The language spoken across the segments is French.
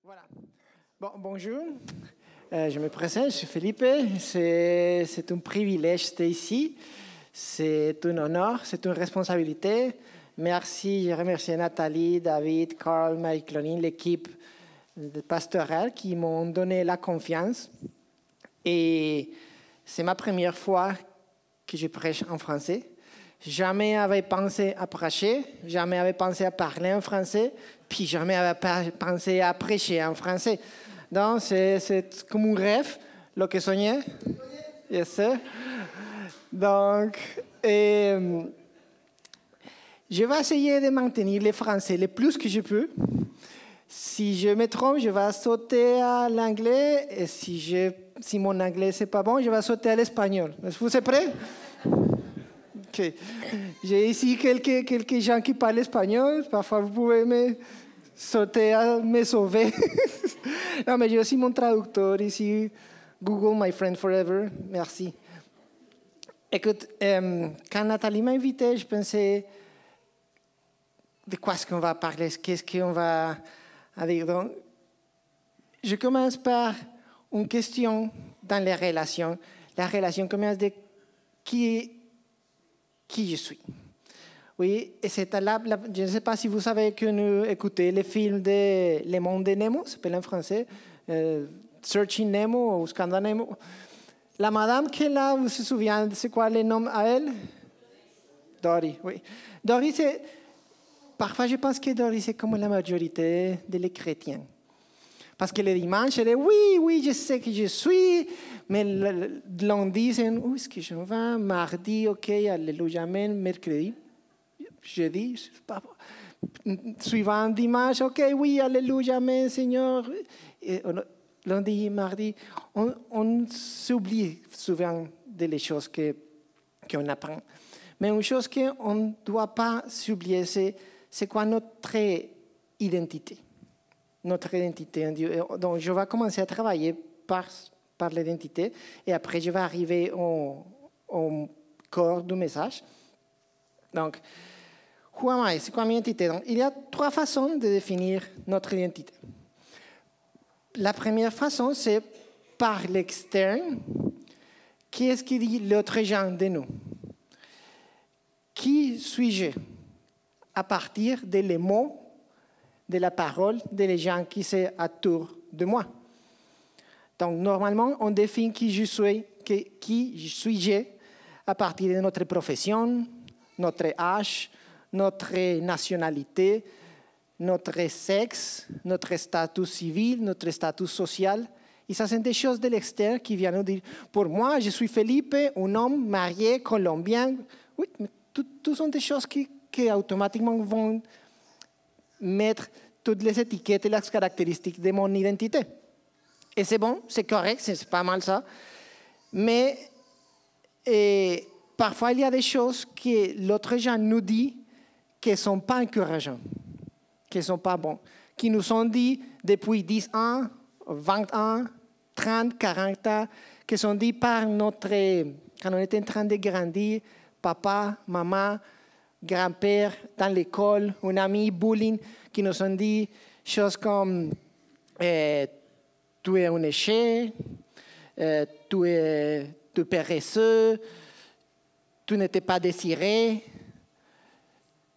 Voilà. Bon, bonjour. Je me présente, je suis Felipe. C'est un privilège d'être ici. C'est un honneur, c'est une responsabilité. Merci, je remercie Nathalie, David, Carl, Marie-Claudine, l'équipe pastorale qui m'ont donné la confiance. Et c'est ma première fois que je prêche en français. Jamais avait pensé à prêcher, jamais avait pensé à parler en français, puis jamais avait pensé à prêcher en français. Donc, c'est comme un rêve, ce que soñé. Yes, sir. Donc, je vais essayer de maintenir le français le plus que je peux. Si je me trompe, je vais sauter à l'anglais, et si mon anglais c'est pas bon, je vais sauter à l'espagnol. Vous êtes prêts? Okay. J'ai ici quelques gens qui parlent espagnol. Parfois, vous pouvez me sauver. Non, mais j'ai aussi mon traducteur ici. Google, my friend forever. Merci. Écoute, quand Nathalie m'a invité, je pensais de quoi est-ce qu'on va parler, qu'est-ce qu'on va dire. Donc, je commence par une question dans les relations. La relation commence de qui je suis. Oui, et c'est là, je ne sais pas si vous savez que nous écoutons le film de Le Monde de Nemo, ça s'appelle en français, Searching Nemo ou Buscando a Nemo. La madame qui est là, vous vous souvenez, c'est quoi le nom à elle? Dory, oui. Dory, c'est... Parfois, je pense que Dory, c'est comme la majorité des chrétiens. Parce que le dimanche, elle est oui, je sais que je suis, mais lundi, c'est où est-ce que je vais? Mardi, ok, alléluia, amen, mercredi, jeudi, suivant dimanche, ok, oui, alléluia, amen, Seigneur. Et lundi, mardi, on s'oublie souvent des choses qu'on apprend. Mais une chose qu'on ne doit pas s'oublier, c'est quoi notre identité. Notre identité en Dieu. Donc, je vais commencer à travailler par l'identité et après, je vais arriver au corps du message. Donc, who am I? C'est quoi ma identité? Donc, il y a trois façons de définir notre identité. La première façon, c'est par l'externe. Qui est-ce qui dit l'autre gens de nous? Qui suis-je? À partir des mots, de la parole des gens qui sont autour de moi. Donc, normalement, on définit qui je suis à partir de notre profession, notre âge, notre nationalité, notre sexe, notre statut civil, notre statut social. Et ça, c'est des choses de l'extérieur qui viennent nous dire, pour moi, je suis Felipe, un homme marié, colombien. Oui, mais tout sont des choses qui automatiquement vont mettre toutes les étiquettes et les caractéristiques de mon identité. Et c'est bon, c'est correct, c'est pas mal ça. Mais parfois, il y a des choses que l'autre gens nous dit qui ne sont pas encourageantes, qui ne sont pas bons, qui nous sont dit depuis 10 ans, 20 ans, 30, 40 ans, qui sont dit par quand on était en train de grandir, papa, maman, grand-père, dans l'école, un ami, bullying, qui nous ont dit choses comme tu es un échec, tu es paresseux, tu n'étais pas désiré,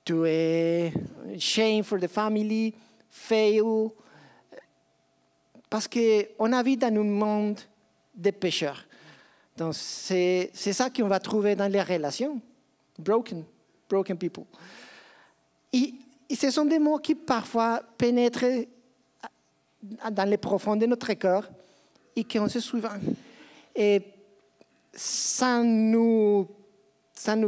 tu es shame for the family, fail. Parce qu'on habite dans un monde de pécheurs. Donc, c'est ça qu'on va trouver dans les relations. Broken people. Et ce sont des mots qui parfois pénètrent dans les profonds de notre cœur et qu'on se souvient. Et sans nous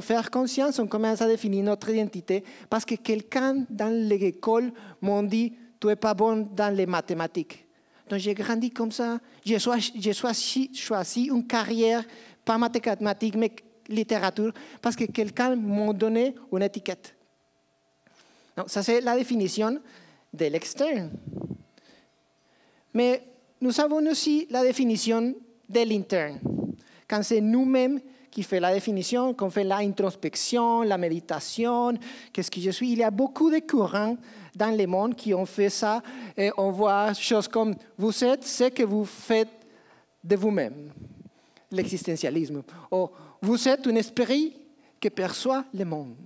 faire conscience, on commence à définir notre identité parce que quelqu'un dans l'école m'a dit « tu n'es pas bon dans les mathématiques ». Donc j'ai grandi comme ça. J'ai choisi une carrière, pas mathématiques, mais littérature, parce que quelqu'un m'a donné une étiquette. Donc, ça, c'est la définition de l'externe. Mais nous avons aussi la définition de l'interne, quand c'est nous-mêmes qui fait la définition, qu'on fait l'introspection, la méditation, qu'est-ce que je suis. Il y a beaucoup de courants dans le monde qui ont fait ça. Et on voit des choses comme « vous êtes ce que vous faites de vous-même », l'existentialisme. Ou « vous êtes un esprit qui perçoit le monde ».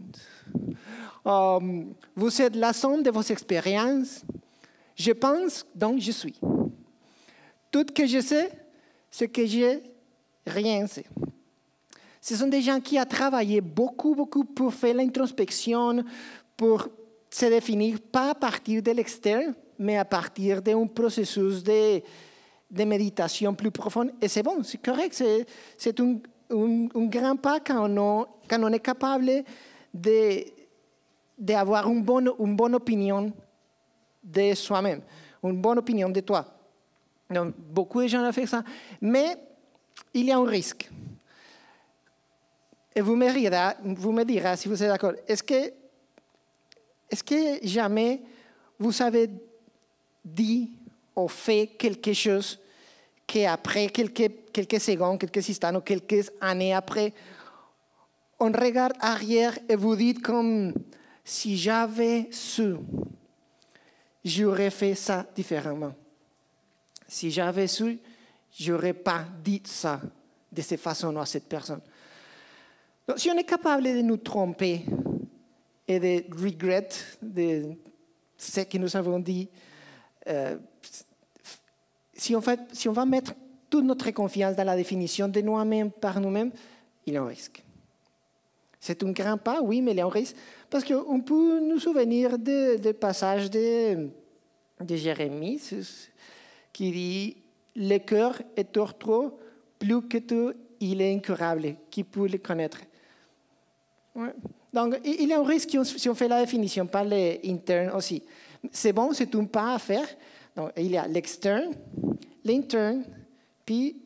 Vous êtes la somme de vos expériences. Je pense, donc je suis. Tout ce que je sais, c'est que je rien sais. Ce sont des gens qui ont travaillé beaucoup pour faire l'introspection, pour se définir pas à partir de l'externe, mais à partir d'un processus de méditation plus profond. Et c'est bon, c'est correct, c'est un grand pas quand on est capable d'avoir une bonne opinion de soi-même, une bonne opinion de toi. Donc, beaucoup de gens ont fait ça, mais il y a un risque. Et vous me direz si vous êtes d'accord. Est-ce que jamais vous avez dit ou fait quelque chose qu'après quelques secondes, quelques instants ou quelques années après, on regarde arrière et vous dites comme si j'avais su, j'aurais fait ça différemment. Si j'avais su, j'aurais pas dit ça de cette façon à cette personne. Donc, si on est capable de nous tromper et de regretter de ce que nous avons dit, si on va mettre toute notre confiance dans la définition de nous-mêmes par nous-mêmes, il y a un risque. C'est un grand pas, oui, mais il y a un risque. Parce qu'on peut nous souvenir du passage de Jérémie qui dit « Le cœur est tortueux, plus que tout, il est incurable. Qui peut le connaître ?» Ouais. Donc, il y a un risque si on fait la définition par l'interne aussi. C'est bon, c'est un pas à faire. Donc, il y a l'externe, l'interne, puis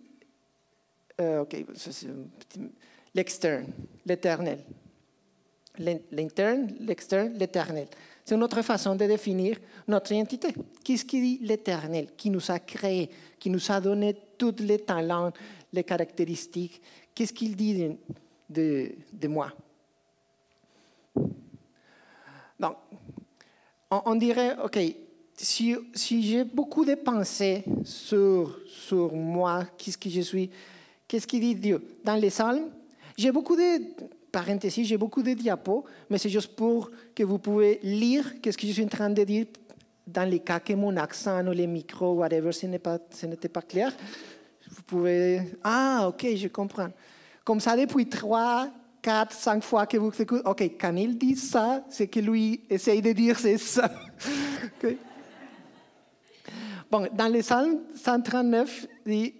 l'externe, l'éternel. L'interne, l'externe, l'éternel. C'est une autre façon de définir notre identité. Qu'est-ce qui dit l'éternel, qui nous a créés, qui nous a donné tous les talents, les caractéristiques? Qu'est-ce qu'il dit de moi? Donc, on dirait, OK, si j'ai beaucoup de pensées sur moi, qu'est-ce que je suis, qu'est-ce qu'il dit Dieu? Dans les psaumes, j'ai beaucoup de diapos, mais c'est juste pour que vous pouvez lire qu'est-ce que je suis en train de dire dans les cas que mon accent ou les micros, whatever, ce n'était pas clair. Vous pouvez... Ah, OK, je comprends. Comme ça, depuis 3, 4, 5 fois que vous écoutez, OK, quand il dit ça, c'est que lui essaye de dire c'est ça. Okay. Bon, dans le Psalm 139, il dit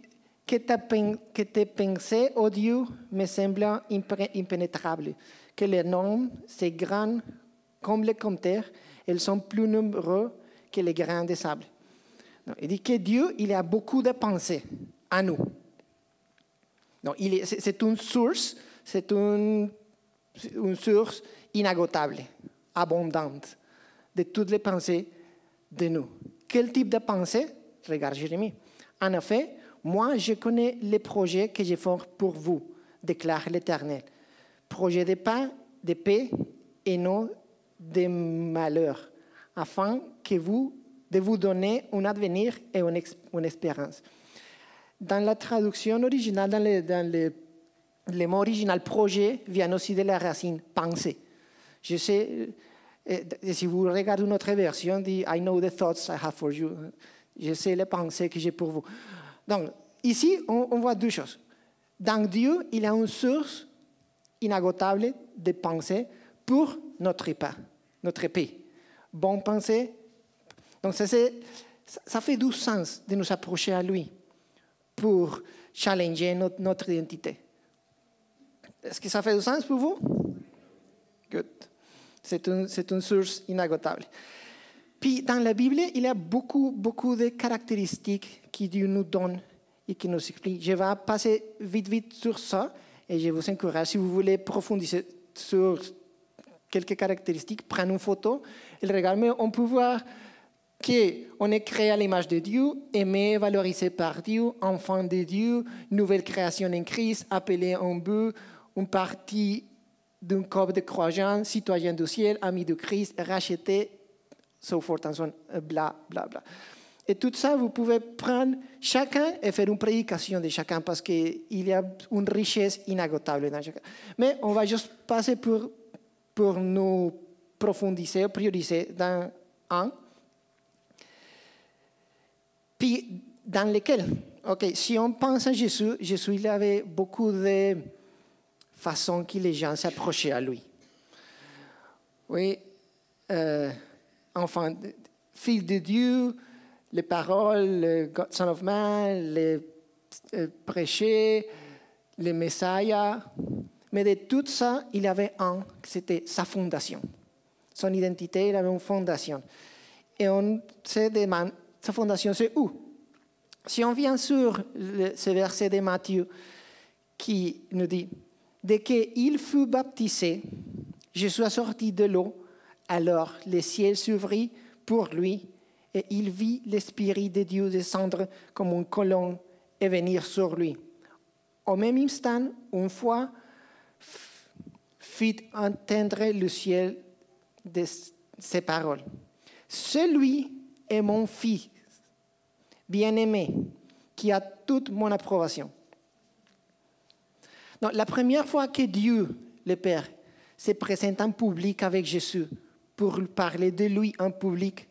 que tes pensées, ô Dieu, me semblent impénétrables, que les normes, c'est grand comme les compteurs, elles sont plus nombreux que les grains de sable. Donc, il dit que Dieu, il a beaucoup de pensées à nous. Donc, c'est une source, une source inagotable, abondante, de toutes les pensées de nous. Quel type de pensée? Regarde Jérémie. En effet, moi, je connais les projets que je forme pour vous, déclare l'Éternel. Projets de paix et non de malheur, afin de vous donner un avenir et une espérance. Dans la traduction originale, dans le mot original projet, vient aussi de la racine penser. Je sais, si vous regardez une autre version, dit I know the thoughts I have for you. Je sais les pensées que j'ai pour vous. Donc, ici, on voit deux choses. Dans Dieu, il y a une source inagotable de pensées pour notre paix. Bonne pensée. Donc, ça fait du sens de nous approcher à lui pour challenger notre identité. Est-ce que ça fait du sens pour vous? Good. C'est une source inagotable. Puis, dans la Bible, il y a beaucoup de caractéristiques qui Dieu nous donne et qui nous explique. Je vais passer vite sur ça et je vous encourage, si vous voulez approfondir sur quelques caractéristiques, prenez une photo et regardez. Mais on peut voir qu'on est créé à l'image de Dieu, aimé, valorisé par Dieu, enfant de Dieu, nouvelle création en Christ, appelé en but, une partie d'un corps de croyants, citoyen du ciel, ami de Christ, racheté, so forth and so on, bla, bla, bla. Et tout ça, vous pouvez prendre chacun et faire une prédication de chacun parce qu'il y a une richesse inagotable dans chacun. Mais on va juste passer pour nous profondiser, prioriser dans un. Puis, dans lequel, si on pense à Jésus, Jésus, il avait beaucoup de façons que les gens s'approchaient à lui. Oui, enfant, fils de Dieu, les paroles, le God, Son of Man, les prêcher, le Messiah. Mais de tout ça, il y avait un, c'était sa fondation. Son identité, il avait une fondation. Et on se demande, sa fondation, c'est où? Si on vient sur ce verset de Matthieu qui nous dit, dès qu'il fut baptisé, Jésus a sorti de l'eau, alors le ciel s'ouvrit pour lui et il vit l'Esprit de Dieu descendre comme une colonne et venir sur lui. Au même instant, une fois, fit entendre le ciel de ces paroles. Celui est mon fils bien-aimé, qui a toute mon approbation. Donc, la première fois que Dieu, le Père, se présente en public avec Jésus pour parler de lui en public,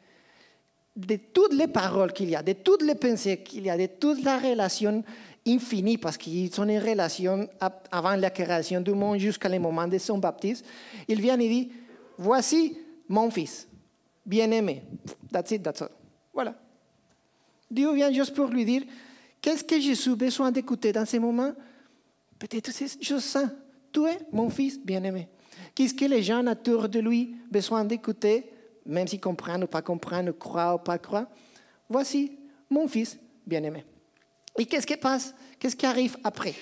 de toutes les paroles qu'il y a, de toutes les pensées qu'il y a, de toute la relation infinie, parce qu'ils sont en relation avant la création du monde jusqu'à le moment de son baptême, il vient et dit, voici mon fils, bien-aimé. That's it, that's all. Voilà. Dieu vient juste pour lui dire, qu'est-ce que Jésus a besoin d'écouter dans ce moment? Peut-être c'est juste ça. Tu es mon fils bien-aimé. Qu'est-ce que les gens autour de lui ont besoin d'écouter, même s'ils comprennent ou pas comprennent, croient ou pas croient? Voici mon fils bien-aimé. Et qu'est-ce qui passe? Qu'est-ce qui arrive après?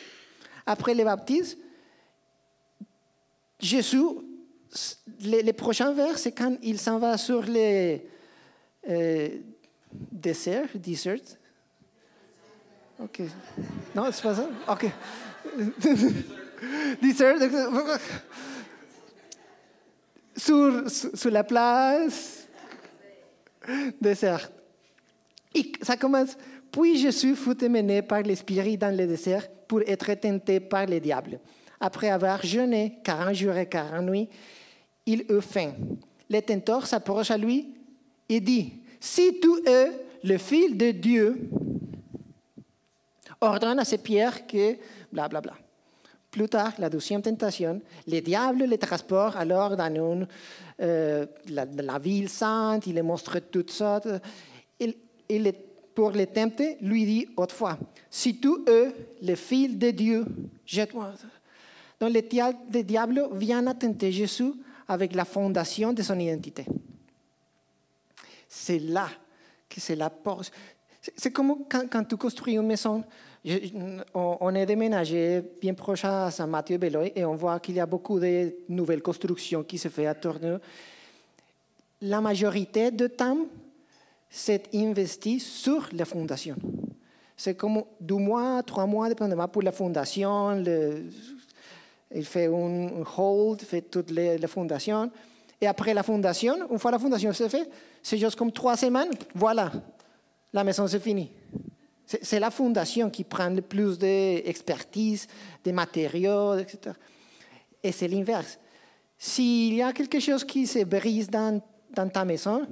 Après le baptême, Jésus, les prochains vers, c'est quand il s'en va sur les dessert. Ok. Non, c'est pas ça? Ok. Dessert. Sur la place. Dessert. Et ça commence. Puis Jésus fut emmené par l'Esprit dans le désert pour être tenté par le diable. Après avoir jeûné 40 jours et 40 nuits, il eut faim. Le tenteur s'approche à lui et dit, si tu es le Fils de Dieu, ordonne à ces pierres que blablabla. Bla, bla. Plus tard, la deuxième tentation, le diable les transporte alors dans la ville sainte, il les montre tout ça. Pour les tenter, lui dit autrefois, si tu es le Fils de Dieu, jette-moi. Donc le diable vient à tenter Jésus avec la fondation de son identité. C'est là que c'est la porte. C'est comme quand tu construis une maison. On est déménagé bien proche à Saint-Mathieu-Beloy et on voit qu'il y a beaucoup de nouvelles constructions qui se font à Tourneux. La majorité du temps, c'est investi sur la fondation. C'est comme 2 mois, 3 mois, dépendamment pour la fondation. Il fait un hold, fait toute la fondation. Et après la fondation, une fois la fondation se fait, c'est juste comme 3 semaines, voilà, la maison c'est fini. C'est la fondation qui prend le plus d'expertise, de matériaux, etc. Et c'est l'inverse. S'il y a quelque chose qui se brise dans ta maison,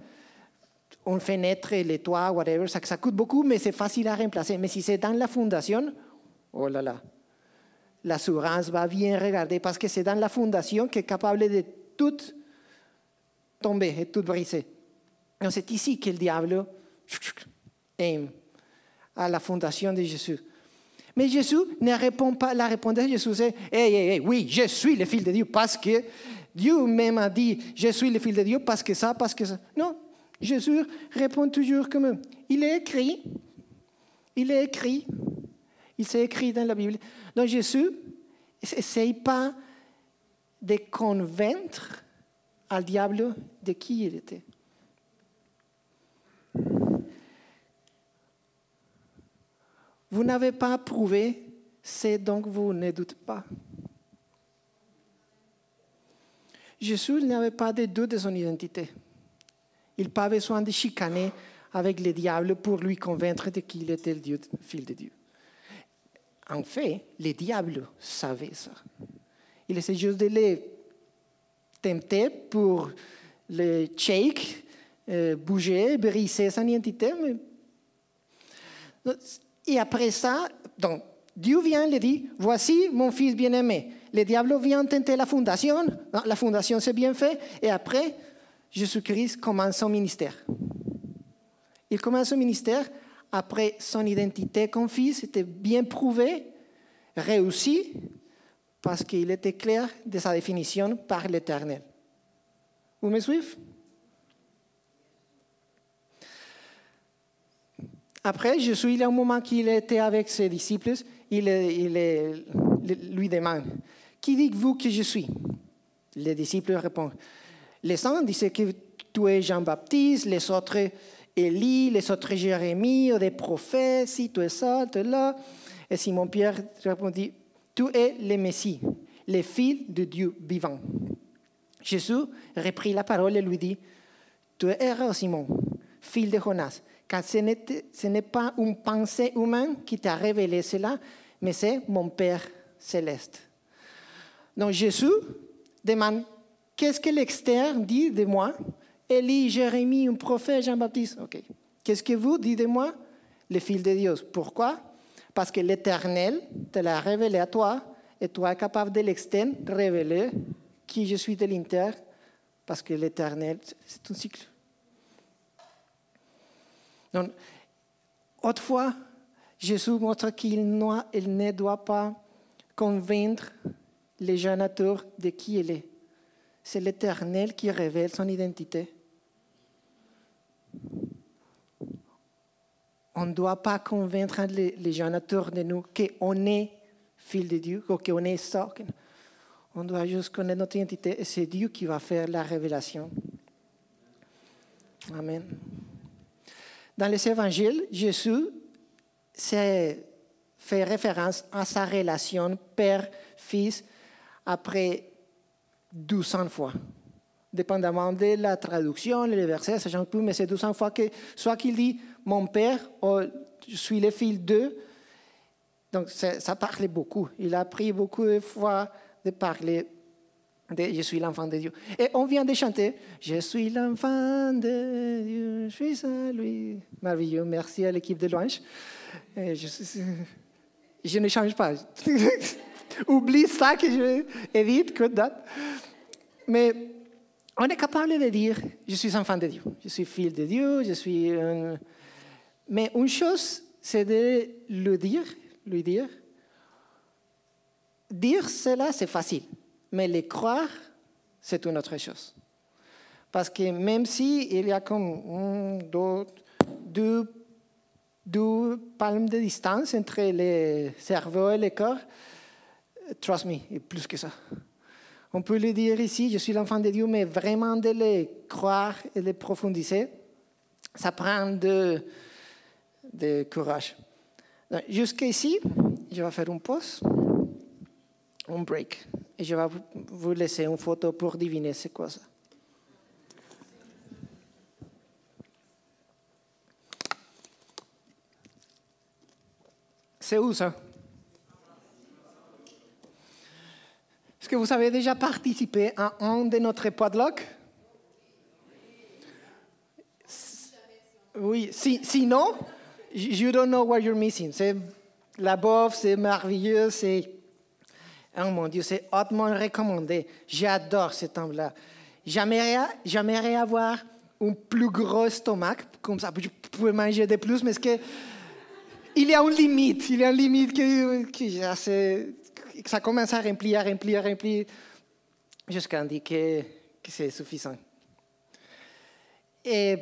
une fenêtre, les toits, whatever, ça coûte beaucoup, mais c'est facile à remplacer. Mais si c'est dans la fondation, oh là là, l'assurance va bien regarder parce que c'est dans la fondation qui est capable de tout tomber et tout briser. Donc c'est ici que le diable aime à la fondation de Jésus. Mais Jésus ne répond pas. La réponse de Jésus c'est hey, oui, je suis le Fils de Dieu parce que Dieu même a dit je suis le Fils de Dieu parce que ça. Non, Jésus répond toujours comme il est écrit, il s'est écrit dans la Bible. Donc Jésus n'essaye pas de convaincre al diable de qui il était. Vous n'avez pas prouvé, c'est donc vous ne doutez pas. Jésus n'avait pas de doute de son identité. Il n'a pas besoin de chicaner avec le diable pour lui convaincre de qu'il était le fils de Dieu. En fait, le diable savait ça. Il essayait juste de le tenter pour le shake, bouger, briser son identité. Et après ça, donc, Dieu vient et dit, voici mon fils bien-aimé. Le diable vient tenter la fondation. Non, la fondation, c'est bien fait. Et après, Jésus-Christ commence son ministère. Il commence son ministère après son identité comme fils était bien prouvée, réussie, parce qu'il était clair de sa définition par l'Éternel. Vous me suivez? Après, Jésus, il y a un moment qu'il était avec ses disciples, il lui demande, « Qui dites-vous que je suis ?» Les disciples répondent, « Les uns disaient que tu es Jean-Baptiste, les autres Élie, les autres Jérémie, ou des prophètes, si tu es ça, tu es là. » Et Simon-Pierre répondit, « Tu es le Messie, le Fils de Dieu vivant. » Jésus reprit la parole et lui dit, « Tu es heureux, Simon, fils de Jonas, car ce n'est pas une pensée humaine qui t'a révélé cela, mais c'est mon Père céleste. » Donc Jésus demande, « Qu'est-ce que l'externe dit de moi? Élie, Jérémie, un prophète, Jean-Baptiste. Ok. Qu'est-ce que vous dites de moi? Le Fils de Dieu. Pourquoi? Parce que l'Éternel te l'a révélé à toi et toi es capable de l'externe révéler qui je suis de l'intérieur parce que l'Éternel, c'est un cycle. Donc, autrefois, Jésus montre qu'il ne doit pas convaincre les gens autour de qui il est. C'est l'Éternel qui révèle son identité. On ne doit pas convaincre les gens autour de nous qu'on est fils de Dieu, qu'on est ça. On doit juste connaître notre identité et c'est Dieu qui va faire la révélation. Amen. Dans les évangiles, Jésus fait référence à sa relation père-fils après 1200 fois. Dépendamment de la traduction, les versets, ça change plus, mais c'est 1200 fois que soit qu'il dit mon père ou je suis le fils d'eux. Donc ça parlait beaucoup. Il a appris beaucoup de fois de parler de je suis l'enfant de Dieu. Et on vient de chanter je suis l'enfant de Dieu, je suis à lui. Merveilleux, merci à l'équipe de louange. Je ne change pas. Oublie ça que je évite, que date. Mais on est capable de dire, je suis enfant de Dieu, je suis fils de Dieu, je suis... Mais une chose, c'est de lui dire. Dire cela, c'est facile. Mais le croire, c'est une autre chose. Parce que même s'il y a comme deux palmes de distance entre le cerveau et le corps, trust me, il y a plus que ça. On peut le dire ici, je suis l'enfant de Dieu, mais vraiment de le croire et de le profondiser, ça prend de courage. Jusqu'ici, je vais faire une pause, un break, et je vais vous laisser une photo pour deviner c'est quoi ça. C'est où ça? Est-ce que vous avez déjà participé à un de notre podlock? Oui, sinon, you don't know what you're missing. C'est la bof, c'est merveilleux, c'est... Oh mon Dieu, c'est hautement recommandé. J'adore ce temps-là. J'aimerais avoir un plus gros estomac, comme ça, je pouvais manger de plus, mais il y a une limite. Il y a une limite que ça commence à remplir, jusqu'à dire que c'est suffisant. Et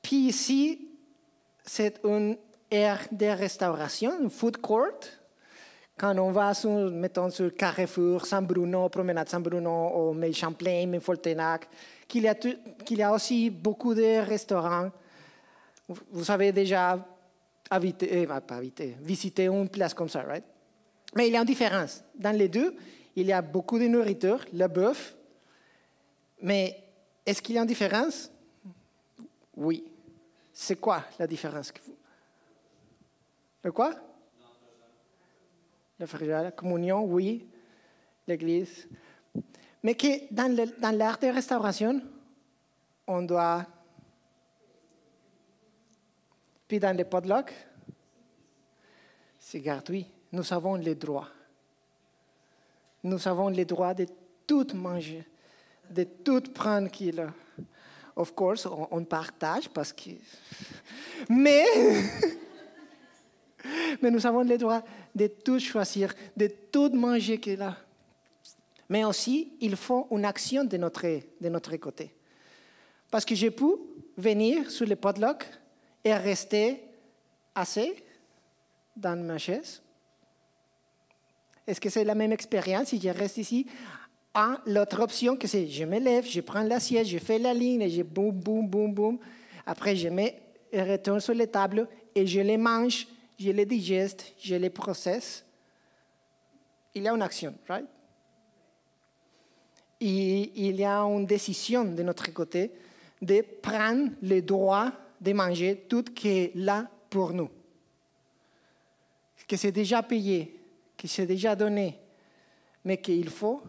puis ici, c'est une aire de restauration, un food court. Quand on va, mettons, sur Carrefour, San Bruno, Promenade San Bruno, ou Mel Champlain, Mel Foltenac, qu'il y a aussi beaucoup de restaurants. Vous savez déjà visiter une place comme ça, right? Mais il y a une différence. Dans les deux, il y a beaucoup de nourriture, le bœuf. Mais est-ce qu'il y a une différence? Oui. C'est quoi la différence? Le quoi? La communion, oui. L'église. Mais que dans l'art de restauration, on doit... Puis dans les potlucks, c'est gratuit. Nous avons les droits. Nous avons les droits de tout manger, de tout prendre qu'il a. Of course, on partage parce que... Mais nous avons les droits de tout choisir, de tout manger qu'il a. Mais aussi, il faut une action de notre côté. Parce que je peux venir sur le potluck et rester assis dans ma chaise. Est-ce que c'est la même expérience si je reste ici? L'autre option, que c'est je me lève, je prends l'assiette, je fais la ligne, et je boum, boum, boum, boum. Après, je retourne sur les tables et je les mange, je les digeste, je les processe. Il y a une action, right? Et il y a une décision de notre côté de prendre le droit de manger tout ce qui est là pour nous. Que c'est déjà payé, que c'est déjà donné, mais qu'il faut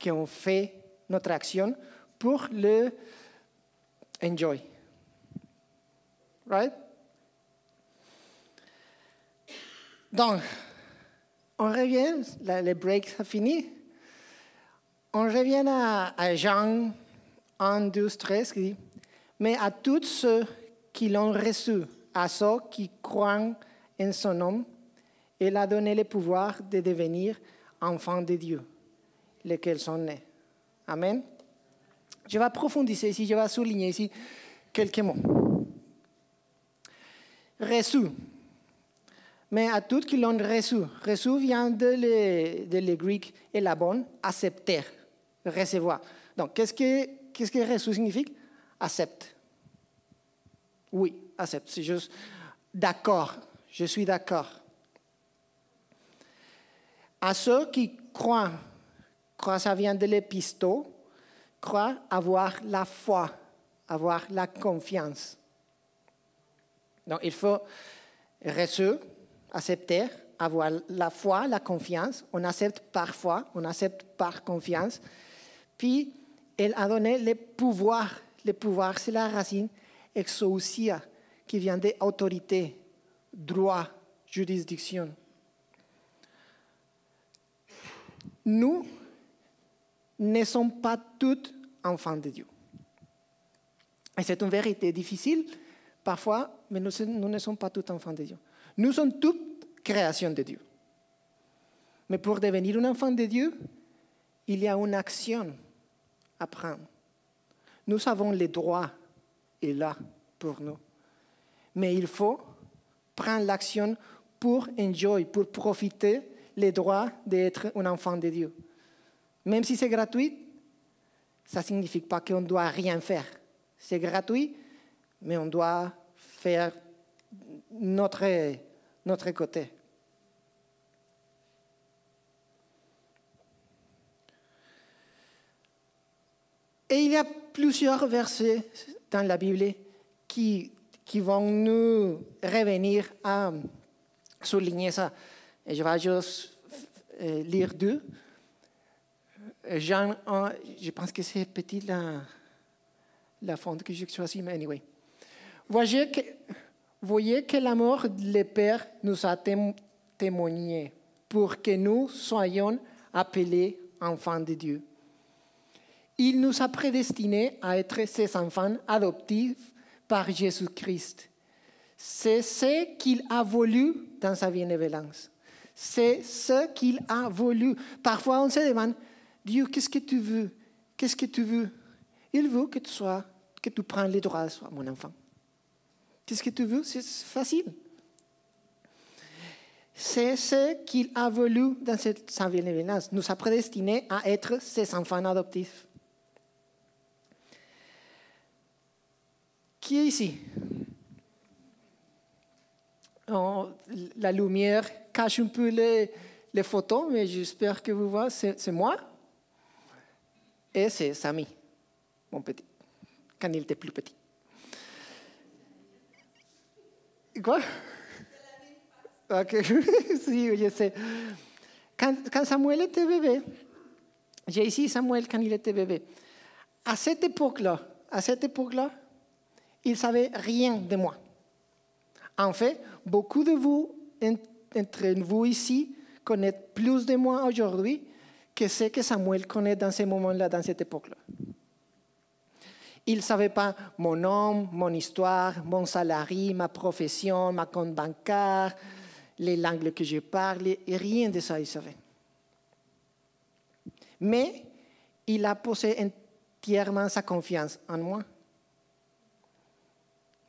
qu'on fasse notre action pour le enjoy. Right? Donc, on revient, le break a fini. On revient à Jean 1, 12, 13 qui dit « Mais à tous ceux qui l'ont reçu, à ceux qui croient en son nom, il a donné le pouvoir de devenir enfants de Dieu, lesquels sont nés. » Amen. Je vais approfondir ici, je vais souligner ici quelques mots. Reçu. Mais à tous qui l'ont reçu. Reçu vient de le grec et la bonne, accepter, recevoir. Donc, qu'est-ce que reçu signifie? Accepte. Oui, accepte. C'est juste d'accord. Je suis d'accord. À ceux qui croient, ça vient de l'épisto, croire, avoir la foi, avoir la confiance. Donc, il faut reçu, accepter, avoir la foi, la confiance. On accepte par foi, on accepte par confiance. Puis, elle a donné le pouvoir. Le pouvoir, c'est la racine exousia, qui vient d'autorité, droit, juridiction. Nous ne sommes pas tous enfants de Dieu. Et c'est une vérité difficile, parfois, mais nous ne sommes pas tous enfants de Dieu. Nous sommes toutes créations de Dieu. Mais pour devenir un enfant de Dieu, il y a une action à prendre. Nous avons les droits, et là, pour nous. Mais il faut prendre l'action pour enjoy, pour profiter les droits d'être un enfant de Dieu. Même si c'est gratuit, ça ne signifie pas qu'on ne doit rien faire. C'est gratuit, mais on doit faire notre côté. Et il y a plusieurs versets dans la Bible qui vont nous revenir à souligner ça. Et je vais juste lire deux. Jean 1, je pense que c'est petit la fonte que j'ai choisie, mais anyway. Voyez que l'amour du Père nous a témoigné pour que nous soyons appelés enfants de Dieu. Il nous a prédestinés à être ses enfants adoptifs par Jésus-Christ. C'est ce qu'il a voulu dans sa bienveillance. C'est ce qu'il a voulu. Parfois, on se demande, Dieu, qu'est-ce que tu veux? Qu'est-ce que tu veux? Il veut que tu prennes les droits, sois mon enfant. Qu'est-ce que tu veux? C'est facile. C'est ce qu'il a voulu dans sa bienveillance. Nous a prédestinés à être ses enfants adoptifs. Qui est ici? La lumière cache un peu les photos, mais j'espère que vous voyez, c'est moi. Et c'est Samy, mon petit, quand il était plus petit. Quoi? Ok, si, je sais. Quand Samuel était bébé, j'ai ici Samuel quand il était bébé. À cette époque-là, il ne savait rien de moi. En fait, beaucoup de vous, entre vous ici, connaissent plus de moi aujourd'hui que ce que Samuel connaît dans ce moment-là, dans cette époque-là. Il ne savait pas mon nom, mon histoire, mon salarié, ma profession, ma compte bancaire, les langues que je parle, et rien de ça il savait. Mais il a posé entièrement sa confiance en moi.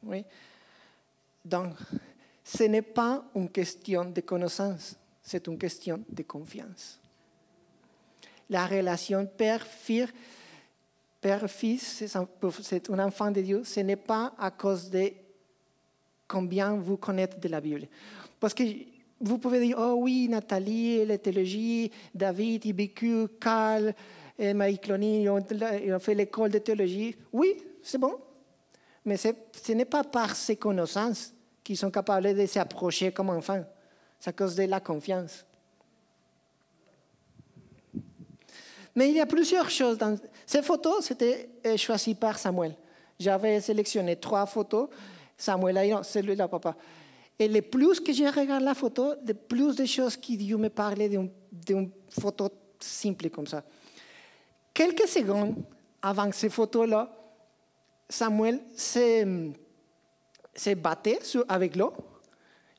Oui. Donc, ce n'est pas une question de connaissance, c'est une question de confiance. La relation père-fils, c'est un enfant de Dieu, ce n'est pas à cause de combien vous connaissez de la Bible. Parce que vous pouvez dire, oh oui, Nathalie, la théologie, David, il vécu, Carl, Marie-Clonie, ils ont fait l'école de théologie. Oui, c'est bon. Mais ce n'est pas par ces connaissances qu'ils sont capables de s'approcher comme enfants. C'est à cause de la confiance. Mais il y a plusieurs choses. Ces photos, c'était choisi par Samuel. J'avais sélectionné 3 photos. Samuel a dit, non, celui-là, papa. Et le plus que je regarde la photo, le plus de choses que Dieu me parlait d'une photo simple comme ça. Quelques secondes avant ces photos-là, Samuel se battait avec l'eau.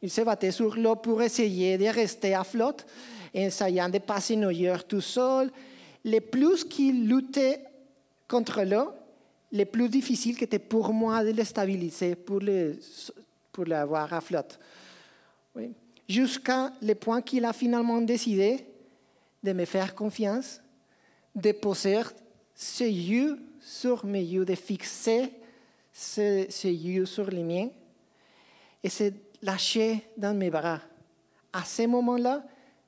Il se battait sur l'eau pour essayer de rester à flotte, essayant de passer une heure tout seul. Le plus qu'il luttait contre l'eau, le plus difficile était pour moi de le stabiliser, pour l'avoir à flotte. Oui. Jusqu'à le point qu'il a finalement décidé de me faire confiance, de poser ses yeux sur mes yeux, de fixer ses yeux sur les miens et se lâcher dans mes bras. À ce moment-là,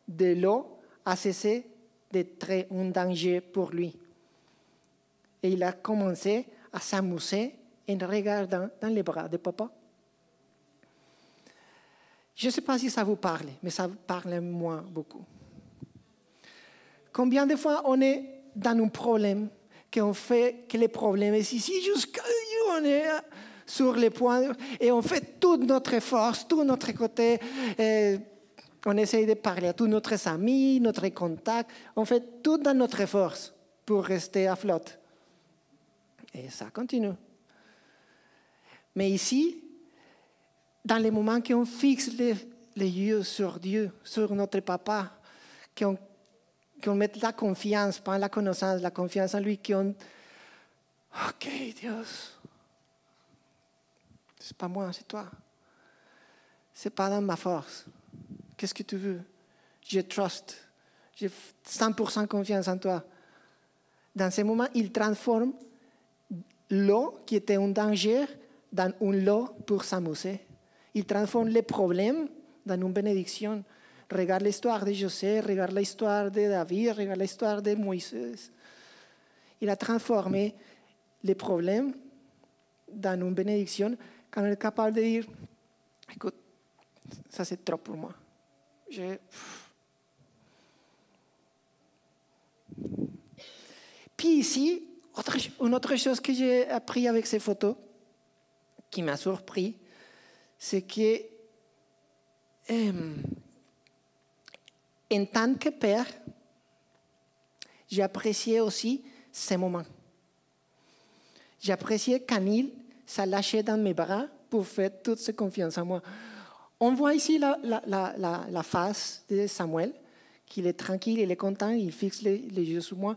de l'eau a cessé d'être un danger pour lui. Et il a commencé à s'amuser en regardant dans les bras de papa. Je ne sais pas si ça vous parle, mais ça parle moi beaucoup. Combien de fois on est dans un problème, qu'on fait que le problème est ici, jusqu'à on est sur les points, et on fait toute notre force, tout notre côté, on essaye de parler à tous nos amis, notre contact, on fait tout dans notre force pour rester à flotte. Et ça continue. Mais ici, dans les moments qu'on fixe les yeux sur Dieu, sur notre papa, qu'on met la confiance, pas la connaissance, la confiance en lui, ok, Dieu, c'est pas moi, c'est toi. C'est pas dans ma force. Qu'est-ce que tu veux? Je trust. J'ai 100% confiance en toi. Dans ce moment, il transforme l'eau qui était un danger dans une eau pour s'amuser. Il transforme les problèmes dans une bénédiction. Regarde l'histoire de José, regarde l'histoire de David, regarde l'histoire de Moïse. Il a transformé les problèmes dans une bénédiction quand on est capable de dire, écoute, ça c'est trop pour moi. Puis ici, une autre chose que j'ai appris avec ces photos, qui m'a surpris, c'est que en tant que père, j'appréciais aussi ces moments. J'appréciais quand il s'est lâché dans mes bras pour faire toute cette confiance en moi. On voit ici la face de Samuel, qu'il est tranquille, il est content, il fixe les yeux sur moi.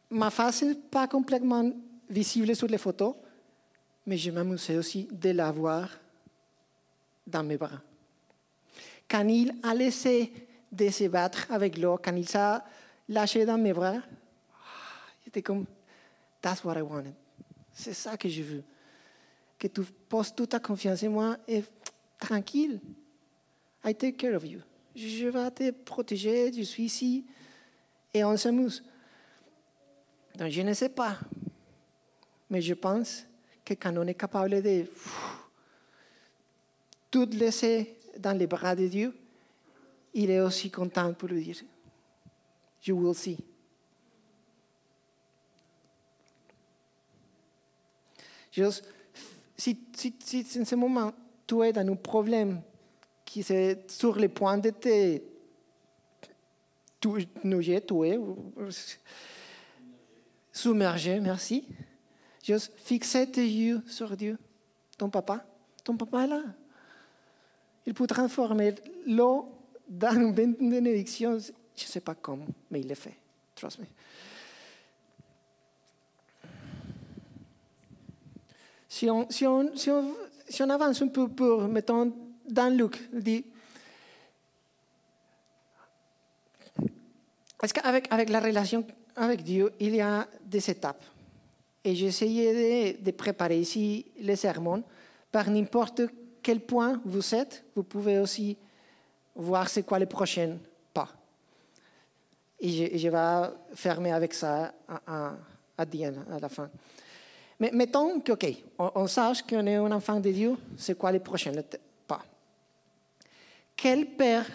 Ma face n'est pas complètement visible sur les photos, mais je m'amusais aussi de la voir dans mes bras. Quand il a laissé de se battre avec l'eau, quand il s'est lâché dans mes bras, j'étais comme, that's what I wanted. C'est ça que je veux. Que tu poses toute ta confiance en moi et tranquille. I take care of you. Je vais te protéger, je suis ici. Et on s'amuse. Donc, je ne sais pas. Mais je pense que quand on est capable de tout laisser dans les bras de Dieu, il est aussi content pour lui dire, you will see. Juste, si en ce moment, tu es dans un problème qui est sur le point de te nouger, submerger, merci. Juste fixer tes yeux sur Dieu. Ton papa est là. Il peut transformer l'eau dans une bénédiction. Je ne sais pas comment, mais il le fait. Trust me. Si on avance un peu pour, mettons, dans Luc, il dit, est-ce qu'avec la relation avec Dieu, il y a des étapes? Et j'ai essayé de préparer ici les sermons. Par n'importe quel point vous êtes, vous pouvez aussi voir c'est quoi les prochains pas. Et je vais fermer avec ça à Diane, à la fin. Mais mettons que, OK, on sache qu'on est un enfant de Dieu, c'est quoi les prochains pas? Quel père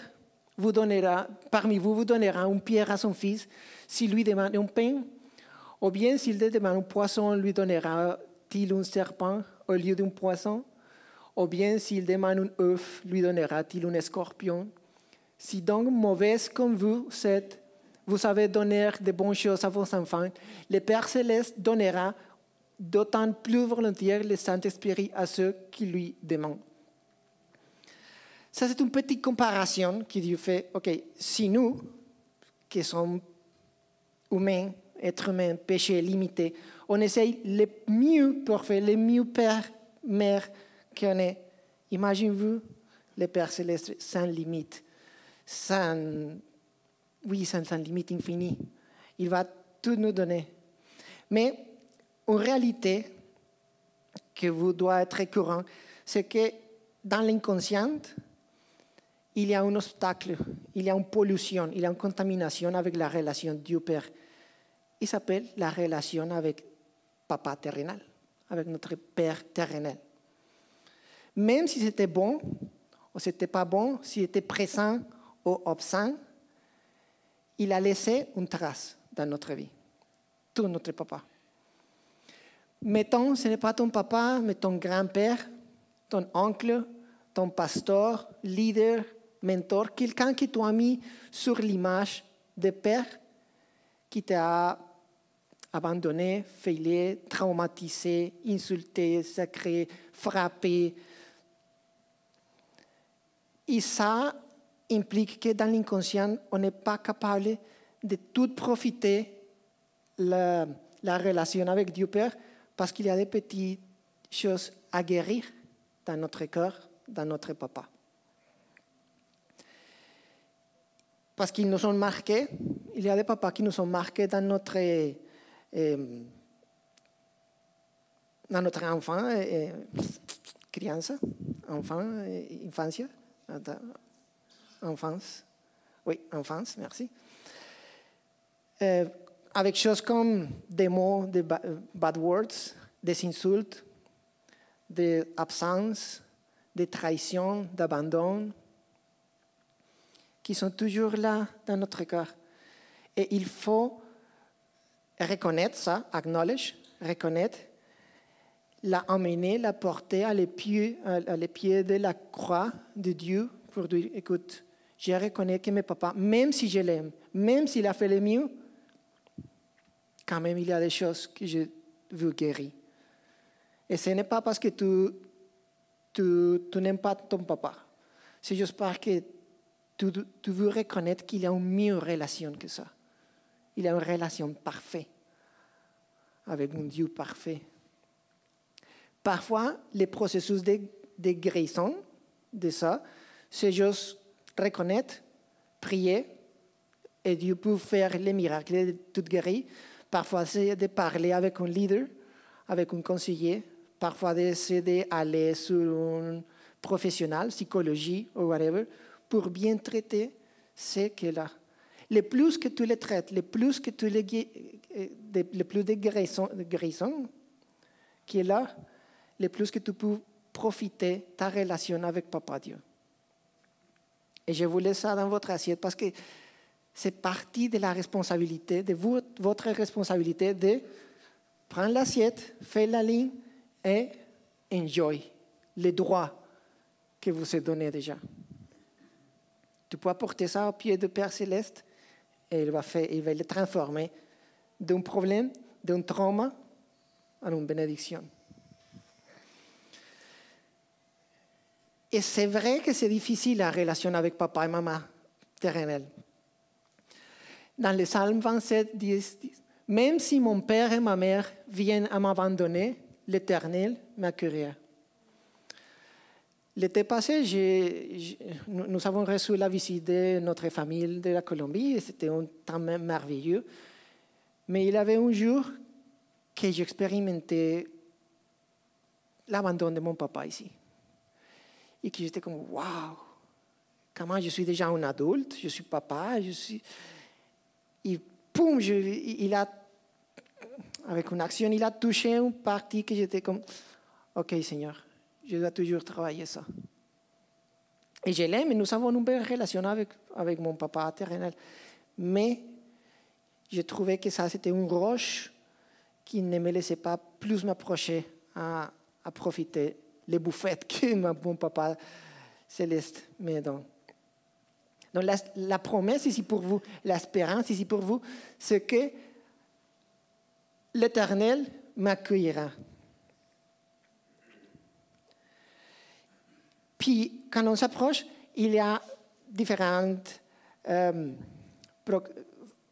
parmi vous donnera une pierre à son fils s'il lui demande un pain? Ou bien s'il lui demande un poisson, lui donnera-t-il un serpent au lieu d'un poisson? Ou bien s'il demande un œuf, lui donnera-t-il un scorpion? Si donc mauvaise comme vous êtes, vous savez donner de bonnes choses à vos enfants, le Père Céleste donnera d'autant plus volontiers le Saint-Esprit à ceux qui lui demandent. Ça, c'est une petite comparaison qui Dieu fait. OK, si nous, qui sommes humains, êtres humains, péchés, limités, on essaye le mieux pour faire le mieux père, mère qu'on est. Imaginez-vous le Père Céleste sans limite, sans limite infinie. Il va tout nous donner. Mais en réalité, que vous doit être courant, c'est que dans l'inconscient, il y a un obstacle, il y a une pollution, il y a une contamination avec la relation Dieu-Père. Il s'appelle la relation avec Papa terrenal, avec notre Père terrenal. Même si c'était bon ou c'était pas bon, s'il était présent ou absent, il a laissé une trace dans notre vie. Tout notre papa. Mettons, ce n'est pas ton papa, mais ton grand-père, ton oncle, ton pasteur, leader, mentor, quelqu'un qui t'a mis sur l'image de père qui t'a abandonné, failli, traumatisé, insulté, sacré, frappé. Et ça implique que dans l'inconscient, on n'est pas capable de tout profiter la relation avec Dieu Père parce qu'il y a des petites choses à guérir dans notre cœur, dans notre papa. Parce qu'ils nous ont marqués, il y a des papas qui nous ont marqués dans notre enfant, crianza, infancia, enfance, oui, enfance, merci. Avec choses comme des mots, des bad words, des insultes, des absences, des trahisons, d'abandon, qui sont toujours là dans notre cœur. Et il faut reconnaître ça, acknowledge, reconnaître, la emmener, la porter à les pieds de la croix de Dieu pour dire, écoute, je reconnais que mes papas, même si je l'aime, même s'il a fait le mieux, quand même il y a des choses que je veux guérir. Et ce n'est pas parce que tu n'aimes pas ton papa, c'est juste parce que tu veux reconnaître qu'il y a une meilleure relation que ça. Il y a une relation parfaite avec un Dieu parfait. Parfois, le processus de guérison de ça, c'est juste reconnaître, prier, et Dieu peut faire les miracles de tout guérir. Parfois, c'est de parler avec un leader, avec un conseiller. Parfois, c'est d'aller sur une professionnelle, psychologie ou whatever, pour bien traiter ce qu'elle a. Le plus que tu les traites, le plus que tu les le plus de guérison qu'il a, le plus que tu peux profiter de ta relation avec Papa Dieu. Et je vous laisse ça dans votre assiette parce que c'est partie de la responsabilité, de votre responsabilité de prendre l'assiette, faire la ligne et enjoy les droits que vous êtes donnés déjà. Tu peux apporter ça au pied du Père Céleste et il va le transformer d'un problème, d'un trauma, en une bénédiction. Et c'est vrai que c'est difficile la relation avec papa et maman terrenel. Dans le Psalm 27, 10, même si mon père et ma mère viennent à m'abandonner, l'Éternel m'accueillera. L'été passé, nous avons reçu la visite de notre famille de la Colombie et c'était un temps merveilleux. Mais il y avait un jour que j'expérimentais l'abandon de mon papa ici. Et que j'étais comme, waouh, comment je suis déjà un adulte, je suis papa, Et poum, avec une action, il a touché une partie que j'étais comme, ok Seigneur, je dois toujours travailler ça. Et je l'aime et nous avons une belle relation avec mon papa terrenal. Mais je trouvais que ça, c'était une roche qui ne me laissait pas plus m'approcher à profiter les bouffettes que mon papa céleste me donne. Donc la promesse ici pour vous, l'espérance ici pour vous, c'est que l'Éternel m'accueillera. Puis, quand on s'approche, il y a différentes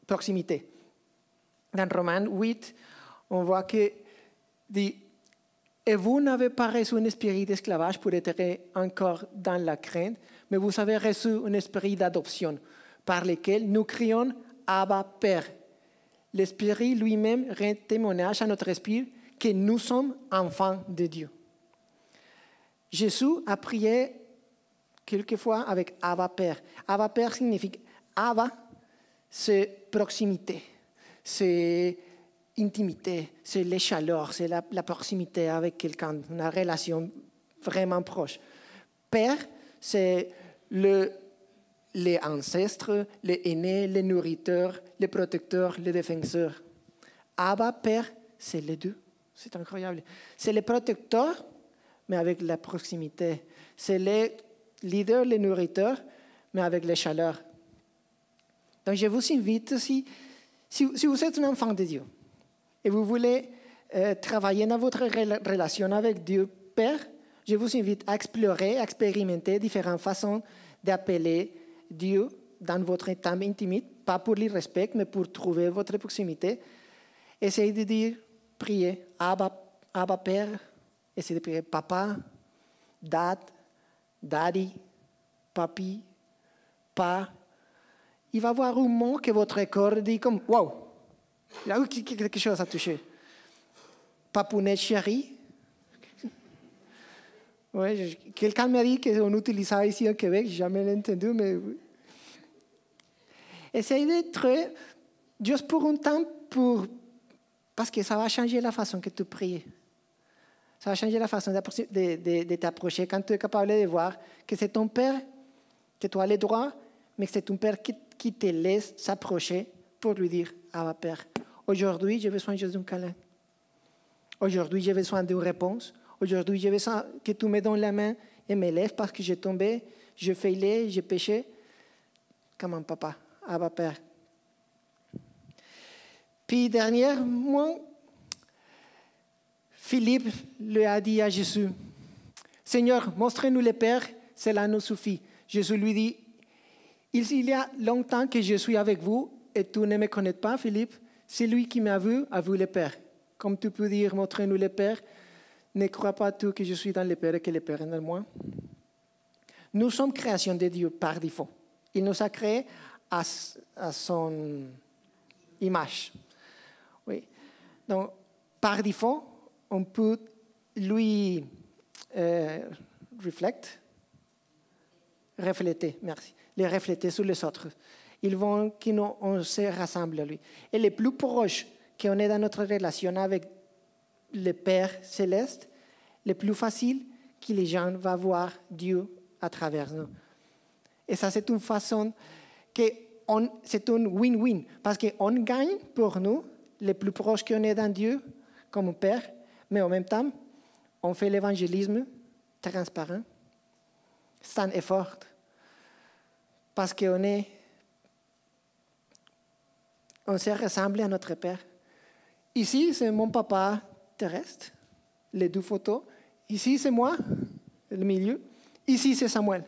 proximités. Dans Romains 8, on voit que dit « Et vous n'avez pas reçu un esprit d'esclavage pour être encore dans la crainte, mais vous avez reçu un esprit d'adoption, par lequel nous crions « Abba, Père ». L'Esprit lui-même rend témoignage à notre esprit que nous sommes enfants de Dieu. Jésus a prié quelquefois avec Abba Père. Abba Père signifie Abba, c'est proximité, c'est intimité, c'est les chaleurs, c'est la proximité avec quelqu'un, une relation vraiment proche. Père, c'est les ancêtres, les aînés, les nourriteurs, les protecteurs, les défenseurs. Abba Père, c'est les deux. C'est incroyable. C'est les protecteurs, mais avec la proximité. C'est les leaders, les nourriteurs, mais avec les chaleurs. Donc, je vous invite, si vous êtes un enfant de Dieu et vous voulez travailler dans votre relation avec Dieu Père, je vous invite à explorer, à expérimenter différentes façons d'appeler Dieu dans votre temps intime, pas pour l'irrespect, mais pour trouver votre proximité. Essayez de dire, priez, Abba Père. Essayez de prier papa, dad, daddy, papi, pa. Il va y avoir un mot que votre corps dit comme wow, il y a quelque chose à toucher. Papounet chéri. Ouais, quelqu'un m'a dit qu'on utilise ça ici au Québec, je n'ai jamais entendu, mais oui. Essayez d'être juste pour un temps, parce que ça va changer la façon que tu pries. Ça va changer la façon de t'approcher quand tu es capable de voir que c'est ton Père, que tu as les droits, mais que c'est ton Père qui te laisse s'approcher pour lui dire « Ah, Père, aujourd'hui, j'ai besoin juste d'un câlin. Aujourd'hui, j'ai besoin d'une réponse. Aujourd'hui, j'ai besoin que tu me donnes la main et me lèves parce que j'ai tombé, j'ai failli, j'ai péché. Comment, papa? Ah, Père. » Puis, dernièrement, Philippe lui a dit à Jésus, « Seigneur, montre-nous le Père, cela nous suffit. » Jésus lui dit, « Il y a longtemps que je suis avec vous et tu ne me connais pas, Philippe. Celui qui m'a vu a vu le Père. Comme tu peux dire, montre-nous le Père, ne crois pas tu que je suis dans le Père et que le Père est dans moi. » Nous sommes création de Dieu par défaut. Il nous a créés à son image. Oui. Donc, par défaut, on peut lui refléter, merci, les refléter sur les autres. Ils vont qu'on se rassemble à lui. Et les plus proches qu'on est dans notre relation avec le Père céleste, le plus facile que les gens vont voir Dieu à travers nous. Et ça, c'est une façon c'est un win-win, parce qu'on gagne pour nous, les plus proches qu'on est dans Dieu, comme Père, mais en même temps, on fait l'évangélisme transparent, sans effort, parce qu'on se ressemble à notre Père. Ici, c'est mon papa terrestre, les deux photos. Ici, c'est moi, le milieu. Ici, c'est Samuel.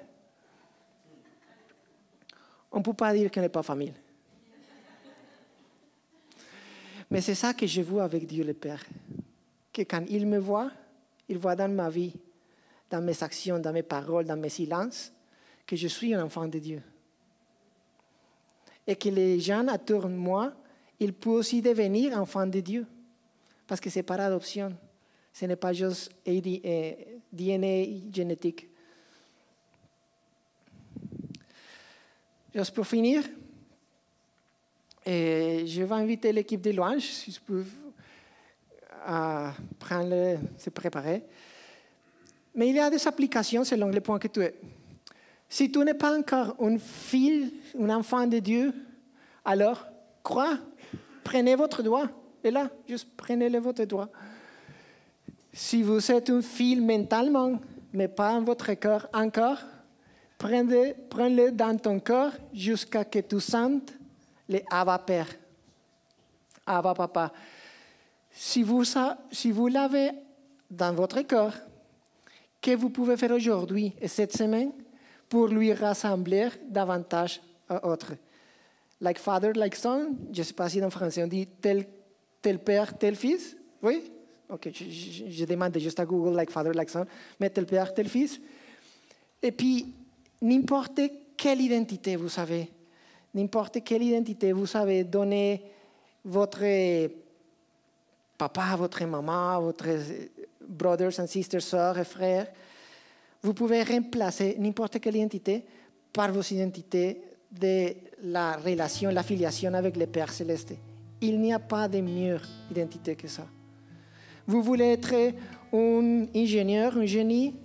On ne peut pas dire qu'on n'est pas famille. Mais c'est ça que je vois avec Dieu le Père. Que quand il me voit, il voit dans ma vie, dans mes actions, dans mes paroles, dans mes silences, que je suis un enfant de Dieu. Et que les gens autour de moi, ils peuvent aussi devenir enfants de Dieu. Parce que c'est par adoption. Ce n'est pas juste DNA génétique. Juste pour finir, je vais inviter l'équipe de louange, si je peux se préparer. Mais il y a des applications selon le point que tu es. Si tu n'es pas encore une fille, un enfant de Dieu, alors crois, prenez votre doigt. Et là, juste prenez-le votre doigt. Si vous êtes une fille mentalement, mais pas en votre cœur encore, prends-le dans ton cœur jusqu'à ce que tu sentes le Abba Père, Abba Papa. Si vous l'avez dans votre cœur, que vous pouvez faire aujourd'hui et cette semaine pour lui rassembler davantage à autres. Like father, like son, je ne sais pas si en français on dit tel père, tel fils. Oui? Ok, je demande juste à Google, like father, like son, mais tel père, tel fils. Et puis, n'importe quelle identité vous savez, donner votre papa, votre maman, votre brothers and sisters, sœurs et frères, vous pouvez remplacer n'importe quelle identité par vos identités de la relation, la filiation avec le Père Céleste. Il n'y a pas de meilleure identité que ça. Vous voulez être un ingénieur, un génie?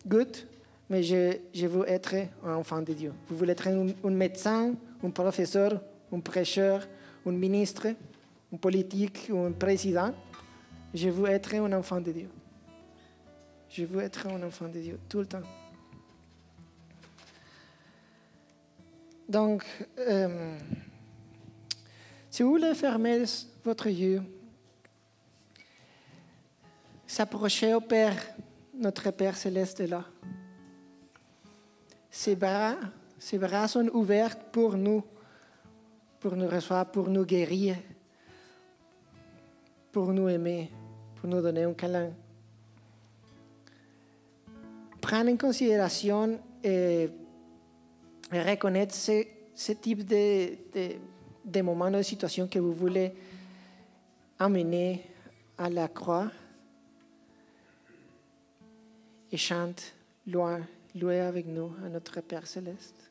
Good. Mais je veux être un enfant de Dieu. Vous voulez être un médecin, un professeur, un prêcheur, un ministre, un politique, un président? Je veux être un enfant de Dieu. Je veux être un enfant de Dieu tout le temps. Donc, si vous voulez fermer votre yeux, s'approcher au Père, notre Père céleste est là. Ses bras sont ouverts pour nous recevoir, pour nous guérir, pour nous aimer, pour nous donner un câlin. Prendre en considération et reconnaître ce type de moments, de situations que vous voulez amener à la croix et chante, louez avec nous à notre Père Céleste.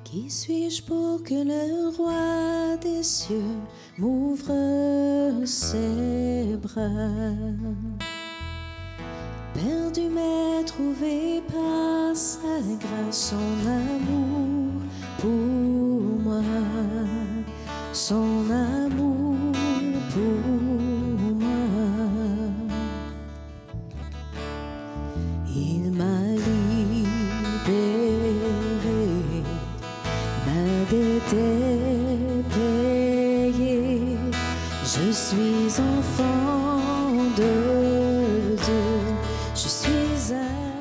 Qui suis-je pour que le roi des cieux m'ouvre ses bras? Perdu mais trouvé par sa grâce, son amour pour moi, son amour pour moi. Il m'a libéré, ma dette est payée, je suis enfant de Dieu, je suis un